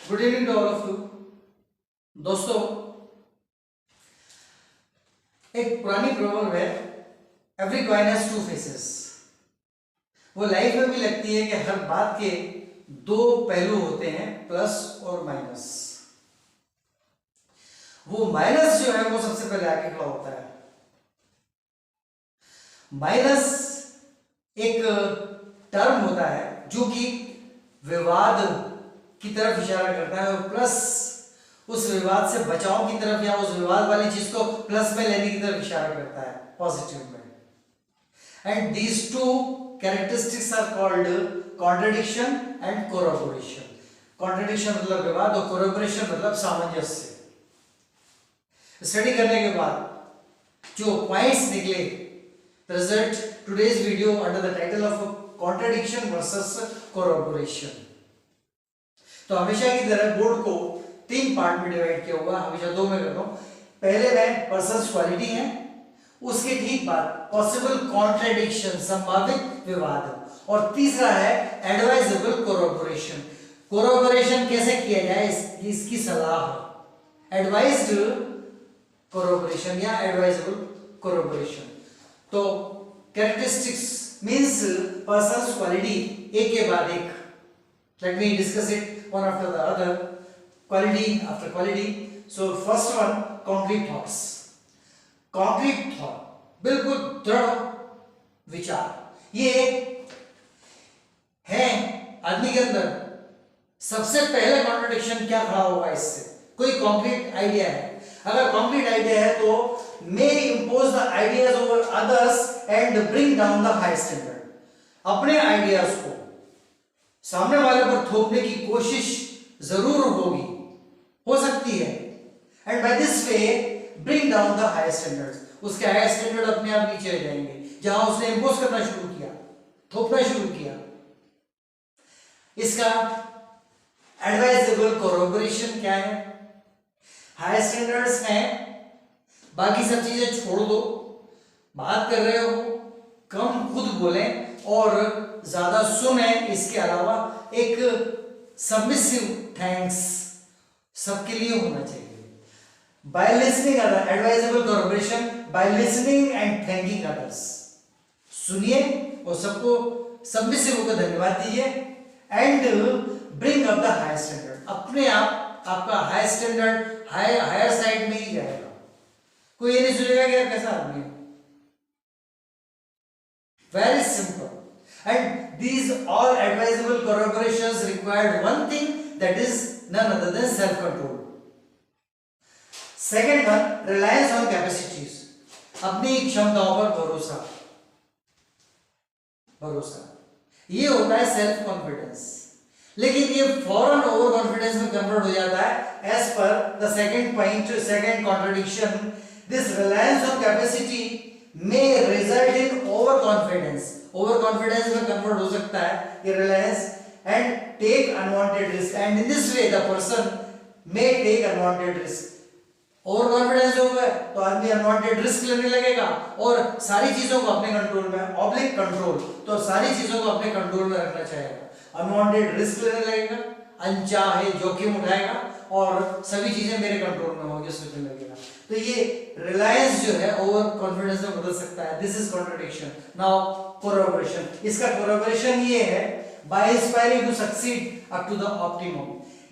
Good evening to all of you. दोस्तों, एक पुरानी प्रोवर्ब है, every coin has two faces. वो लाइफ में भी लगती है कि हर बात के दो पहलू होते हैं, प्लस और माइनस। वो माइनस जो है वो सबसे पहले आके खड़ा होता है। माइनस एक टर्म होता है जो कि विवाद की तरफ इशारा करता है, और प्लस उस विवाद से बचाव की तरफ या उस विवाद वाली चीज को प्लस में लेने की तरफ इशारा करता है, पॉजिटिव में। And these two characteristics are called contradiction and corroboration. Contradiction मतलब विवाद और कोरबोरेशन मतलब सामंजस्य। स्टडी करने के बाद जो पॉइंट्स निकले, result today's video under the title of contradiction versus corroboration. तो हमेशा की तरह बोर्ड को 3 पार्ट में डिवाइड किया हुआ, हमेशा 2 में करता हूं। पहले में पर्सन्स क्वालिटी है, उसके ठीक बाद पॉसिबल कॉन्ट्रडिक्शन, संभावित विवाद, और तीसरा है एडवाइजेबल कोरबोरेशन। कोरबोरेशन कैसे किया जाए इसकी सलाह, एडवाइज्ड कोरबोरेशन या एडवाइजेबल कोरबोरेशन। तो कैरेक्टरिस्टिक्स मींस पर्सन्स क्वालिटी, एक के बाद एक। Let me discuss it one after the other, quality after quality. So first one, concrete thoughts. concrete thought, बिल्कुल दृढ़ विचार, ये है आदमी के अंदर। सबसे पहले कॉन्ट्रडिक्शन क्या खड़ा होगा इससे? कोई कॉन्क्रीट आइडिया है, अगर कॉन्क्रीट आइडिया है तो may impose the ideas over others and bring down the high standard। अपने आइडियाज को सामने वाले पर थोपने की कोशिश जरूर होगी, हो सकती है, and by this way bring down the high standards. उसके हाई स्टैंडर्ड अपने आप नीचे आ जाएंगे, जहां उसने इंपोज करना शुरू किया, थोपना शुरू किया। इसका एडवाइजेबल कोरबोरेशन क्या है? हाई स्टैंडर्ड्स हैं, बाकी सब चीजें छोड़ दो, बात कर रहे हो कम खुद बोलें और ज्यादा सुने। इसके अलावा एक सबमिसिव थैंक्स सबके लिए होना चाहिए। By listening other, advisable corroboration by listening and thanking others. सुनिए और सबको सबमिसिव होकर धन्यवाद दीजिए, and bring up the high standard. अपने आप आपका हाई स्टैंडर्ड हायर साइड में ही जाएगा। कोई ये नहीं सुनेगा कि यार कैसा आदमी है। Very simple. And these all advisable corroborations required one thing, that is none other than self-control. Second one, reliance on capacities. अपनी क्षमताओं पर भरोसा। ये होता है सेल्फ कॉन्फिडेंस। लेकिन ये फौरन ओवर कॉन्फिडेंस में कन्वर्ट हो जाता है। As per the second point, second contradiction, this reliance on capacity may result in overconfidence। overconfidence में कन्वर्ट हो सकता है ये reliance, and take unwanted risk, and in this way the person may take unwanted risk। overconfidence हो गया तो आदमी unwanted risk लेने लगेगा और सारी चीजों को अपने कंट्रोल में, ऑब्लिक कंट्रोल, तो सारी चीजों को अपने कंट्रोल में रखना चाहेगा। unwanted risk लेने लगेगा, अनचाहे जोखिम उठाएगा और सभी चीजें मेरे कंट्रोल में होंगी सोचने लगेगा। तो ये रिलायंस जो है ओवर कॉन्फिडेंस में बदल सकता है। This is contradiction. Now corroboration, इसका कोरबोरेशन ये है, by inspiring to succeed up to the optimum.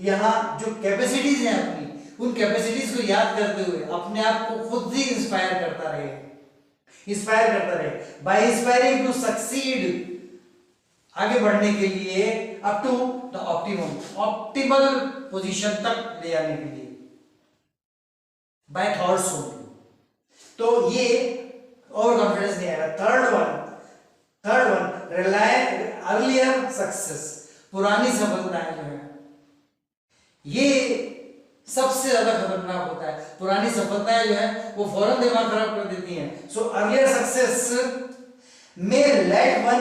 यहाँ जो कैपेसिटीज हैं अपनी, उन कैपेसिटीज को याद करते हुए अपने आप को खुद ही इंस्पायर करता रहे। बाय इंस्पायरिंग टू सक्सीड, आगे बढ़ने के लिए, up to the optimum, optimal position तक ले जाने के लिए, बाय थॉट्स ओनली। तो ये ओवर कॉन्फिडेंस नहीं आएगा। Third one rely earlier success. पुरानी सफलताएं जो है ये सबसे ज्यादा खतरनाक होता है। पुरानी सफलताएं जो है वो फौरन दिमाग खराब कर देती हैं। So earlier success may let one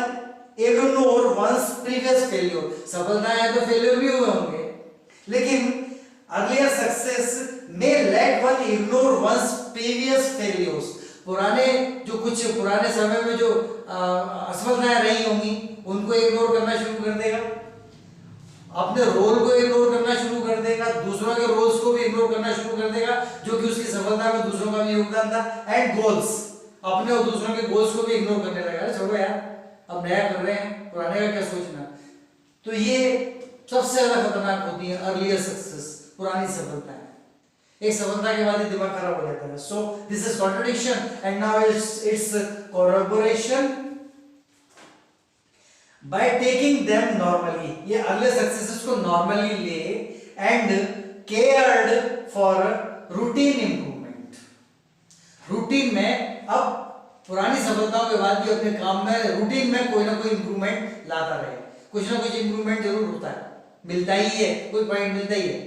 ignore one's previous failure. सफलताएं हैं तो फेल्योर भी हुए होंगे, लेकिन earlier success may let one ignore one's previous failures। पुराने समय में जो असफलताएं रही होंगी उनको इग्नोर करना शुरू कर देगा, अपने रोल को इग्नोर करना शुरू कर देगा। सफलता में दूसरों का भी योगदान था। एंड गोल्स, अपने और दूसरों के गोल्स को भी इग्नोर करने लगा, छोड़ो यार अब नया कर रहे हैं, पुराने का क्या सोचना। तो ये सबसे ज्यादा खतरनाक होती है अर्लियर सक्सेस, पुरानी सफलता है। एक सफलता के बाद ही दिमाग खराब हो जाता है। So this is contradiction and now it's collaboration by taking them normally. ये अर्लियर सक्सेसेस को नॉर्मली ले and cared for routine improvement. Routine में अब पुरानी सफलताओं के बाद भी अपने काम में रूटीन में कोई ना कोई इंप्रूवमेंट लाता रहे। कुछ ना कुछ इंप्रूवमेंट जरूर होता है, मिलता ही है, कोई पॉइंट मिलता ही है,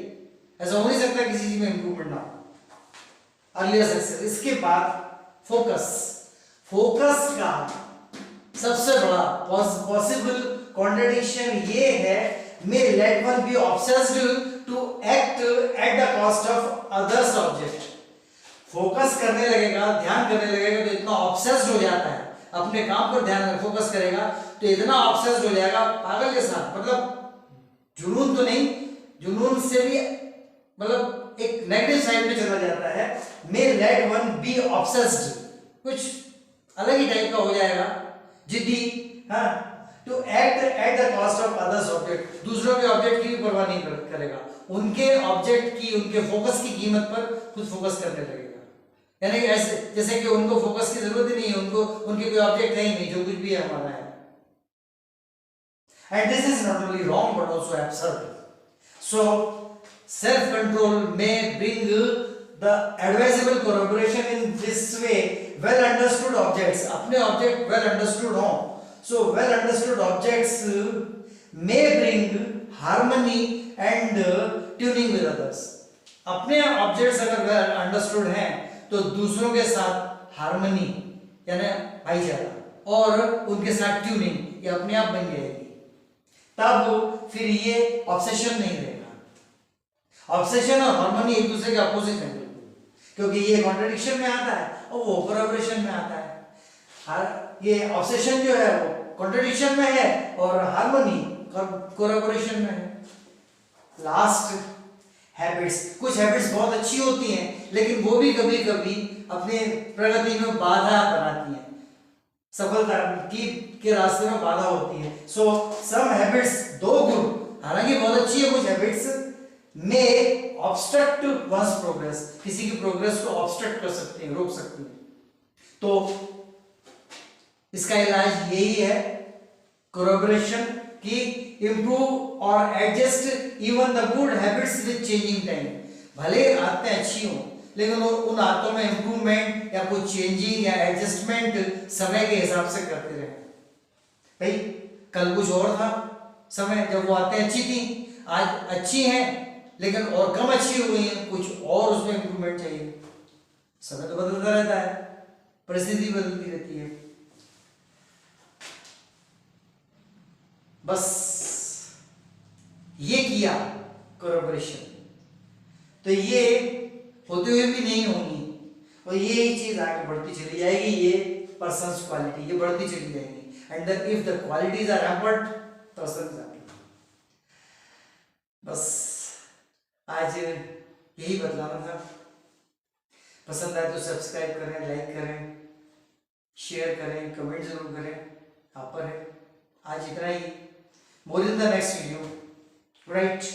ऐसा हो नहीं सकता किसी चीज में इंप्रूवमेंट ना हो। Earlier success. इसके बाद फोकस। फोकस का सबसे बड़ा पॉसिबल कॉन्ट्रडिक्शन ये है, may let one be obsessed to act at the cost of others object. Focus करने लगेगा, ध्यान करने लगेगा तो इतना ऑब्सेस्ड हो जाता है, अपने काम पर ध्यान फोकस करेगा तो इतना ऑब्सेस्ड हो जाएगा पागल के साथ, मतलब जुनून तो नहीं, जुनून से भी मतलब एक नेगेटिव साइड में चला जाता है। May let one be obsessed, कुछ अलग ही टाइप का हो जाएगा, जिद्दी, हाँ, to act at the cost of others object. दूसरों के ऑब्जेक्ट की भी परवाह नहीं करेगा, उनके ऑब्जेक्ट की, उनके फोकस की कीमत पर खुद फोकस करने लगेगा। यानी कि ऐसे जैसे कि उनको फोकस की जरूरत ही नहीं है, उनको उनके कोई ऑब्जेक्ट है ही नहीं, जो कुछ भी है हमारा है। And this is not only wrong but also absurd. So self control में bring the advisable collaboration in this way, well understood objects, अपने ऑब्जेक्ट वेल अंडरस्टूड हो। So well understood objects may bring harmony and tuning with others. अपने objects अगर well understood हैं तो दूसरों के साथ हार्मनी यानी भाईचारा और उनके साथ ट्यूनिंग ये अपने आप बन जाएगी। तब फिर ये ऑब्सेशन नहीं रहेगा। ऑब्सेशन और हार्मनी एक दूसरे के अपोजिट है बिल्कुल, क्योंकि ये कॉन्ट्रडिक्शन में आता है और वो कोलैबोरेशन में आता है। ये ऑब्सेशन जो है वो कॉन्ट्रडिक्शन में है और हार्मनी कोलैबोरेशन में है। Last habits. कुछ हैबिट्स बहुत अच्छी होती हैं लेकिन वो भी कभी कभी अपने प्रगति में बाधा बनाती हैं, सफलता की के रास्ते में बाधा होती है। सो सम हैबिट्स, दो गुण, हालांकि बहुत अच्छी है कुछ हैबिट्स, में ऑब्स्ट्रक्ट वंस प्रोग्रेस, किसी की प्रोग्रेस को ऑब्स्ट्रक्ट कर सकते हैं, रोक सकते हैं। तो इसका इलाज यही है कोलैबोरेशन की, improve or adjust even the good habits with changing time। भले आदतें अच्छी हों लेकिन उन आदतों में इंप्रूवमेंट या कुछ चेंजिंग या एडजस्टमेंट समय के हिसाब से करते रहे। भाई कल कुछ और था समय जब वो आदतें अच्छी थी, आज अच्छी हैं लेकिन और कम अच्छी हुई हैं, कुछ और उसमें इंप्रूवमेंट चाहिए। समय तो बदलता रहता है, परिस्थिति बदलती रहती है। बस ये किया कोलैबोरेशन तो ये होते हुए भी नहीं होंगी और ये चीज आगे बढ़ती चली जाएगी, ये पर्सन्स क्वालिटी ये बढ़ती चली जाएगी। And if the qualities are hampered, persons are. बस आज यही बतलाना था। पसंद आए तो सब्सक्राइब करें, लाइक करें, शेयर करें, कमेंट जरूर करें, आप पर है। आज इतना ही। More in the next video, right?